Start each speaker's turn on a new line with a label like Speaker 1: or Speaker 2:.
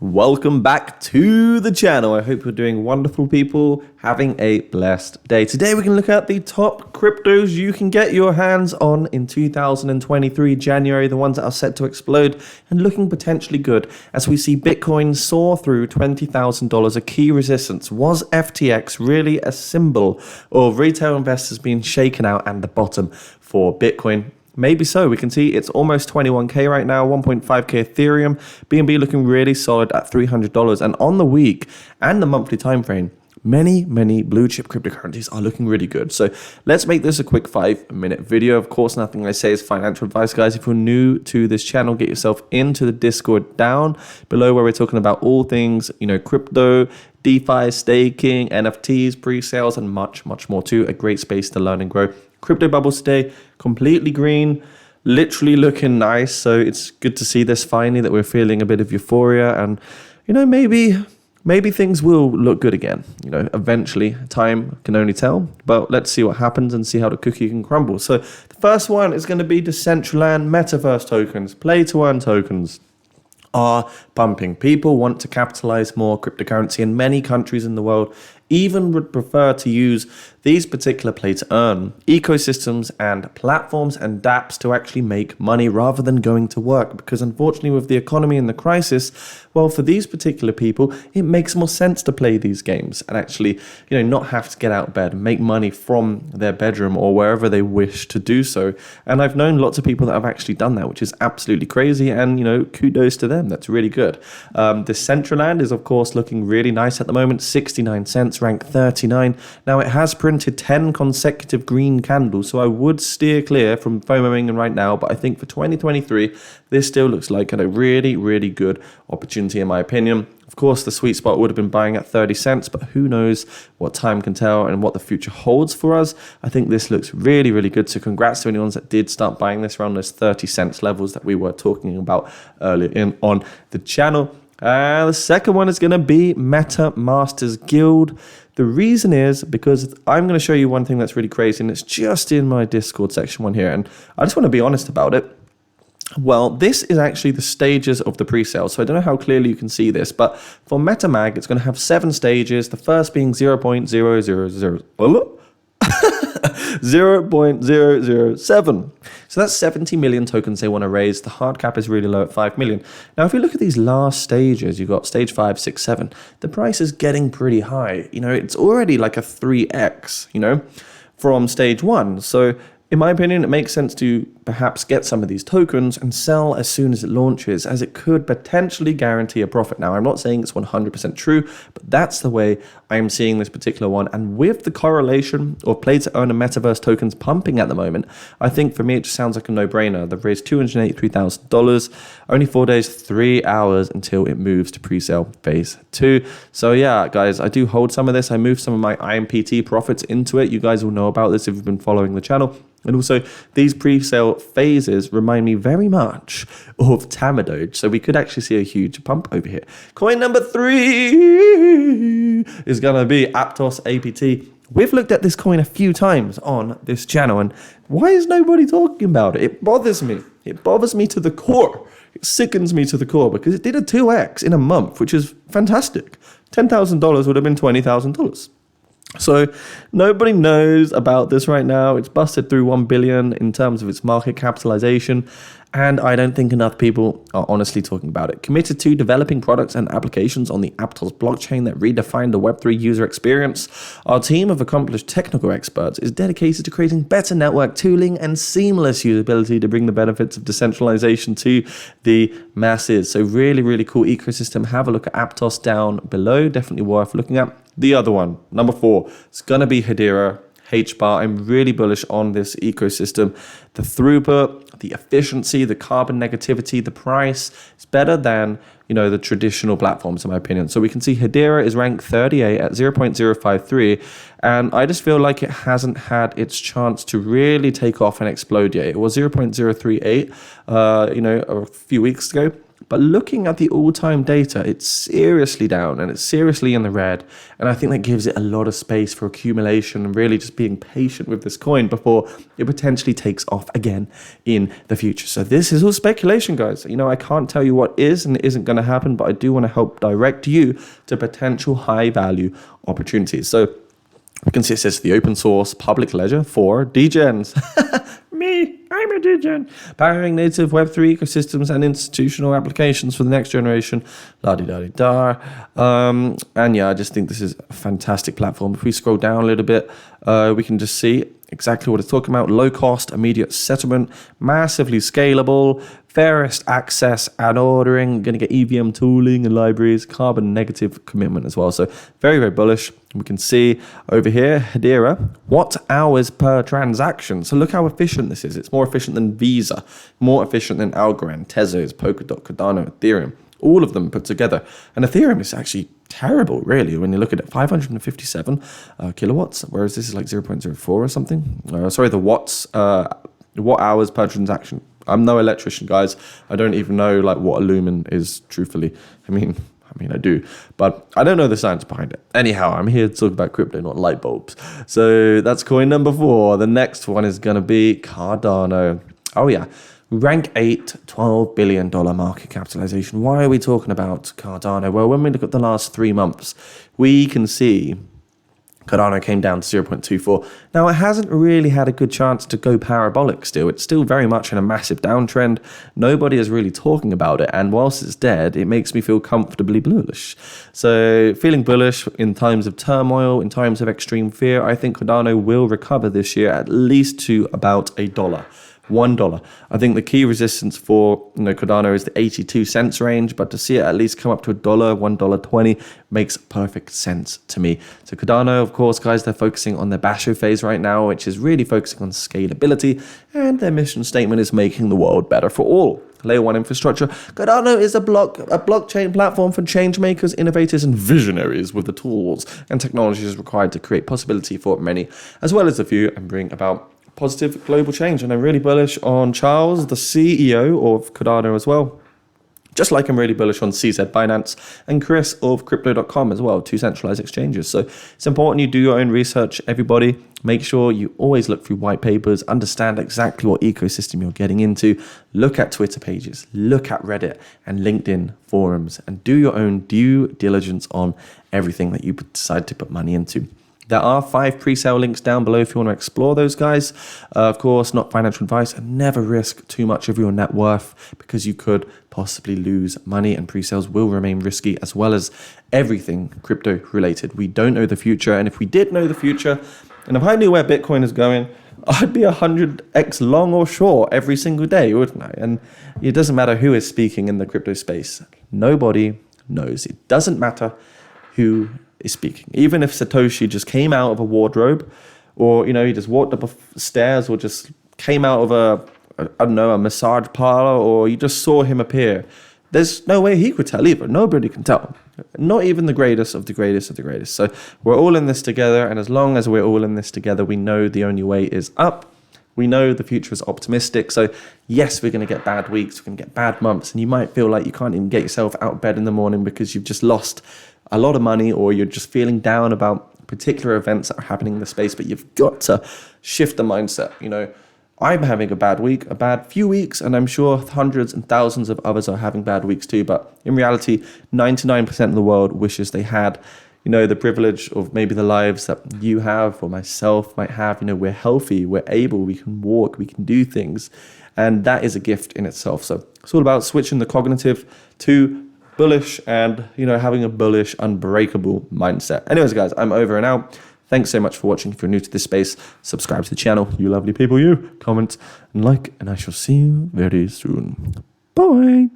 Speaker 1: Welcome back to the channel. I hope you're doing wonderful, people, having a blessed day. Today we're going to look at the top cryptos you can get your hands on in 2023 January, the ones that are set to explode and looking potentially good as we see Bitcoin soar through $20,000. A key resistance. Was FTX really a symbol of retail investors being shaken out and the bottom for Bitcoin? Maybe so. We can see it's almost 21k right now, 1.5k Ethereum, BNB looking really solid at $300. And on the week and the monthly time frame, many blue chip cryptocurrencies are looking really good. So let's make this a quick 5-minute video. Of course, nothing I say is financial advice, guys. If you're new to this channel, get yourself into the Discord down below where we're talking about all things, crypto, DeFi, staking, NFTs, pre-sales, and much more too. A great space to learn and grow. Crypto bubbles today, completely green, literally looking nice. So it's good to see this finally, that we're feeling a bit of euphoria, and maybe things will look good again. Eventually, time can only tell, but let's see what happens and see how the cookie can crumble. So the first one is going to be Decentraland Metaverse tokens, play to earn tokens are pumping. People want to capitalize more cryptocurrency, and many countries in the world even would prefer to use these particular play to earn ecosystems and platforms and dApps to actually make money rather than going to work. Because unfortunately, with the economy and the crisis, well, for these particular people, it makes more sense to play these games and actually, not have to get out of bed and make money from their bedroom or wherever they wish to do so. And I've known lots of people that have actually done that, which is absolutely crazy. And, kudos to them. That's really good. Decentraland is, of course, looking really nice at the moment. 69 cents, rank 39. Now, it has printed 10 consecutive green candles, so I would steer clear from FOMOing right now, but I think for 2023, this still looks like a really good opportunity in my opinion. Of course, the sweet spot would have been buying at 30 cents, but who knows what time can tell and what the future holds for us. I think this looks really good, so congrats to anyone that did start buying this around those 30 cents levels that we were talking about earlier on the channel. The second one is going to be MetaMasters Guild. The reason is because I'm going to show you one thing that's really crazy, and it's just in my Discord section one here, and I just want to be honest about it. Well, this is actually the stages of the pre-sale. So I don't know how clearly you can see this, but for MetaMag, it's going to have 7 stages. The first being 0.007. So that's 70 million tokens they want to raise. The hard cap is really low at 5 million. Now, if you look at these last stages, you've got stage 5, 6, 7. The price is getting pretty high. It's already like a 3x, from stage 1. So in my opinion, it makes sense to perhaps get some of these tokens and sell as soon as it launches, as it could potentially guarantee a profit. Now, I'm not saying it's 100% true, but that's the way I'm seeing this particular one. And with the correlation of play to earn and metaverse tokens pumping at the moment, I think for me, it just sounds like a no-brainer. They've raised $283,000, only 4 days, 3 hours until it moves to pre-sale phase 2. So yeah, guys, I do hold some of this. I moved some of my IMPT profits into it. You guys will know about this if you've been following the channel. And also, these pre-sale phases remind me very much of Tamadoge. So we could actually see a huge pump over here. Coin number 3 is going to be Aptos APT. We've looked at this coin a few times on this channel. And why is nobody talking about it? It bothers me. It bothers me to the core. It sickens me to the core because it did a 2x in a month, which is fantastic. $10,000 would have been $20,000. So nobody knows about this right now. It's busted through 1 billion in terms of its market capitalization, and I don't think enough people are honestly talking about it. Committed to developing products and applications on the Aptos blockchain that redefine the Web3 user experience, our team of accomplished technical experts is dedicated to creating better network tooling and seamless usability to bring the benefits of decentralization to the masses. So really cool ecosystem. Have a look at Aptos down below. Definitely worth looking at. The other one, number 4, it's going to be Hedera, HBAR. I'm really bullish on this ecosystem. The throughput, the efficiency, the carbon negativity, the price is better than, the traditional platforms, in my opinion. So we can see Hedera is ranked 38 at 0.053. And I just feel like it hasn't had its chance to really take off and explode yet. It was 0.038, a few weeks ago. But looking at the all-time data, it's seriously down and it's seriously in the red. And I think that gives it a lot of space for accumulation and really just being patient with this coin before it potentially takes off again in the future. So this is all speculation, guys. I can't tell you what is and isn't going to happen, but I do want to help direct you to potential high-value opportunities. So you can see it says the open source public ledger for degens. Me, I'm a degen. Powering native Web3 ecosystems and institutional applications for the next generation. La-di-da-di-da. And yeah, I just think this is a fantastic platform. If we scroll down a little bit, we can just see exactly what it's talking about. Low cost, immediate settlement, massively scalable, fairest access and ordering, going to get EVM tooling and libraries, carbon negative commitment as well. So very, very bullish. We can see over here, Hedera, watt hours per transaction. So look how efficient this is. It's more efficient than Visa, more efficient than Algorand, Tezos, Polkadot, Cardano, Ethereum, all of them put together. And Ethereum is actually terrible, really, when you look at it. 557 kilowatts, whereas this is like 0.04 or something. Sorry, the watts, watt hours per transaction. I'm no electrician, guys. I don't even know like what a lumen is, truthfully. I mean, I do, but I don't know the science behind it. Anyhow, I'm here to talk about crypto, not light bulbs. So that's coin number 4. The next one is going to be Cardano. Oh yeah, rank 8, $12 billion market capitalization. Why are we talking about Cardano? Well, when we look at the last 3 months, we can see Cardano came down to 0.24. Now, it hasn't really had a good chance to go parabolic still. It's still very much in a massive downtrend. Nobody is really talking about it. And whilst it's dead, it makes me feel comfortably bullish. So feeling bullish in times of turmoil, in times of extreme fear, I think Cardano will recover this year at least to about $1. $1. I think the key resistance for Cardano is the 82 cents range, but to see it at least come up to $1, $1.20 makes perfect sense to me. So Cardano, of course, guys, they're focusing on their Basho phase right now, which is really focusing on scalability, and their mission statement is making the world better for all. Layer 1 infrastructure. Cardano is a blockchain platform for change makers, innovators, and visionaries with the tools and technologies required to create possibility for many, as well as a few, and bring about positive global change. And I'm really bullish on Charles, the CEO of Cardano as well. Just like I'm really bullish on CZ Binance and Chris of Crypto.com as well, 2 centralized exchanges. So it's important you do your own research, everybody. Make sure you always look through white papers, understand exactly what ecosystem you're getting into, look at Twitter pages, look at Reddit and LinkedIn forums, and do your own due diligence on everything that you decide to put money into. There are 5 pre-sale links down below if you want to explore those, guys. Of course, not financial advice, and never risk too much of your net worth because you could possibly lose money, and pre-sales will remain risky, as well as everything crypto related. We don't know the future, and if we did know the future, and if I knew where Bitcoin is going, I'd be 100x long or short every single day, wouldn't I? And it doesn't matter who is speaking in the crypto space. Nobody knows. It doesn't matter who is speaking. Even if Satoshi just came out of a wardrobe, or he just walked up stairs, or just came out of a massage parlor, or you just saw him appear, there's no way he could tell either. Nobody can tell. Not even the greatest of the greatest of the greatest. So we're all in this together, and as long as we're all in this together, we know the only way is up. We know the future is optimistic. So yes, we're going to get bad weeks, we're going to get bad months, and you might feel like you can't even get yourself out of bed in the morning because you've just lost a lot of money, or you're just feeling down about particular events that are happening in the space. But you've got to shift the mindset. I'm having a bad week, a bad few weeks, and I'm sure hundreds and thousands of others are having bad weeks too. But in reality, 99% of the world wishes they had, the privilege of maybe the lives that you have or myself might have. We're healthy, we're able, we can walk, we can do things. And that is a gift in itself. So it's all about switching the cognitive to bullish and, having a bullish, unbreakable mindset. Anyways, guys, I'm over and out. Thanks so much for watching. If you're new to this space, subscribe to the channel. You lovely people, you comment and like, and I shall see you very soon. Bye.